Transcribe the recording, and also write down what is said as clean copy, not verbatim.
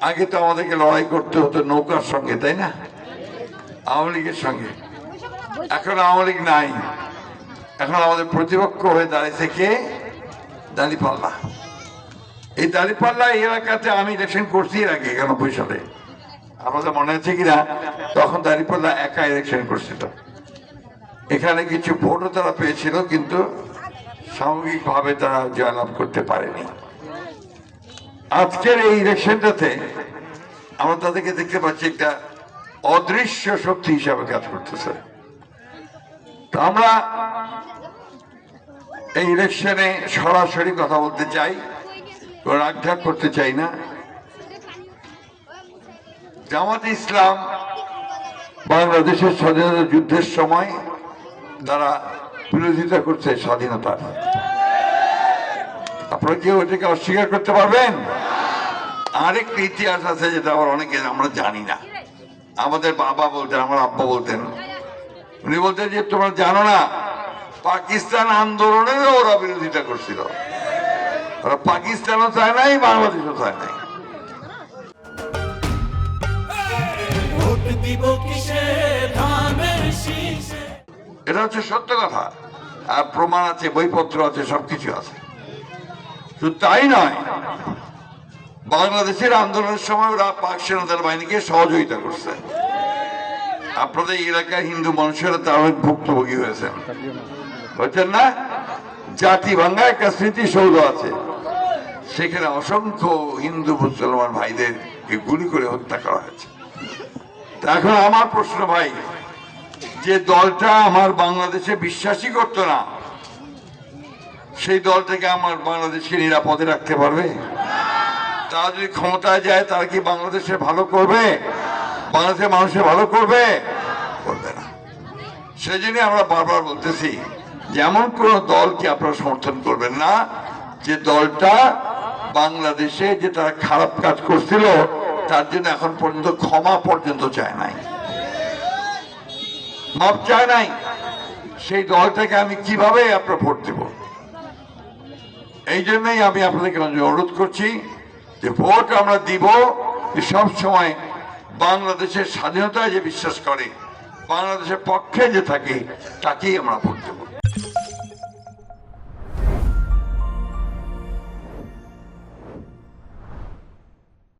আগে তো আমাদেরকে লড়াই করতে হতো নৌকার সঙ্গে, তাই না? আওয়ামী লীগের সঙ্গে। এখন আওয়ামী লীগ নাই, এখন আমাদের প্রতিপক্ষ হয়ে দাঁড়িয়েছে কে? দাঁড়িপাল্লা। এই দাঁড়িপাল্লা এই এলাকাতে আমি ইলেকশন করছি এর আগে 91 সালে, আমাদের মনে আছে কিনা? তখন দাঁড়িপাল্লা একা ইলেকশন করছিল। এখানে কিছু ভোটও তারা পেয়েছিল, কিন্তু সামগ্রিকভাবে তারা জয়লাভ করতে পারেনি। আজকের এই ইলেকশনটাতে আমরা তাদেরকে দেখতে পাচ্ছি একটা অদৃশ্য শক্তি হিসাবে কাজ করতেছে। তো আমরা এই ইলেকশনে সরাসরি কথা বলতে চাই, রাগঢাক করতে চাই না। জামাতে ইসলাম বাংলাদেশের স্বাধীনতা যুদ্ধের সময় তারা বিরোধিতা করছে স্বাধীনতার। আপনারা কেউ এটাকে অস্বীকার করতে পারবেন? আরেকটা ইতিহাস আছে যেটা আবার অনেকে আমরা জানি না। আমাদের বাবা বলতেন, আমার আব্বা বলতেন, উনি বলতেন যে তোমরা জানো না পাকিস্তান আন্দোলনেরও ওরা বিরোধিতা করছিল। ওরা পাকিস্তানও চায় নাই, বাংলাদেশও চায় নাই। এটা হচ্ছে সত্য কথা, আর প্রমাণ আছে, বইপত্র আছে, সবকিছু আছে। শুধু তাই নয়, বাংলাদেশের আন্দোলনের সময় ওরা পাক সেনাদের বাহিনীকে সহযোগিতা করছে। আপনাদের এলাকার হিন্দু মানুষেরা তার অনেক ভুক্তভোগী হয়েছেন, বুঝছেন না? জাতি ভাঙ্গা একটা স্মৃতিসৌধ আছে, সেখানে অসংখ্য হিন্দু মুসলমান ভাইদেরকে গুলি করে হত্যা করা হয়েছে। এখন আমার প্রশ্ন ভাই, যে দলটা আমার বাংলাদেশে বিশ্বাসই করতো না, সেই দলটাকে আমার বাংলাদেশকে নিরাপদে রাখতে পারবে? তারা যদি ক্ষমতায় যায়, তারা কি বাংলাদেশে ভালো করবে? বাংলাদেশের মানুষের ভালো করবে? করবে না। সেই জন্য আমরা বারবার বলতেছি যে এমন কোন দলকে আপনারা সমর্থন করবেন না যে দলটা বাংলাদেশে যে তারা খারাপ কাজ করছিল তার জন্য এখন পর্যন্ত ক্ষমা পর্যন্ত চায় নাই, মাপ চায় নাই। সেই দলটাকে আমি কিভাবে আপনার ভোট দেব? এই জন্যই আমি আপনাদেরকে অনুরোধ করছি যে ভোট আমরা দিব সব সময় বাংলাদেশের স্বাধীনতায় যে বিশ্বাস করে, বাংলাদেশের পক্ষে যে থাকে, তাকেই আমরা ভোট দেব।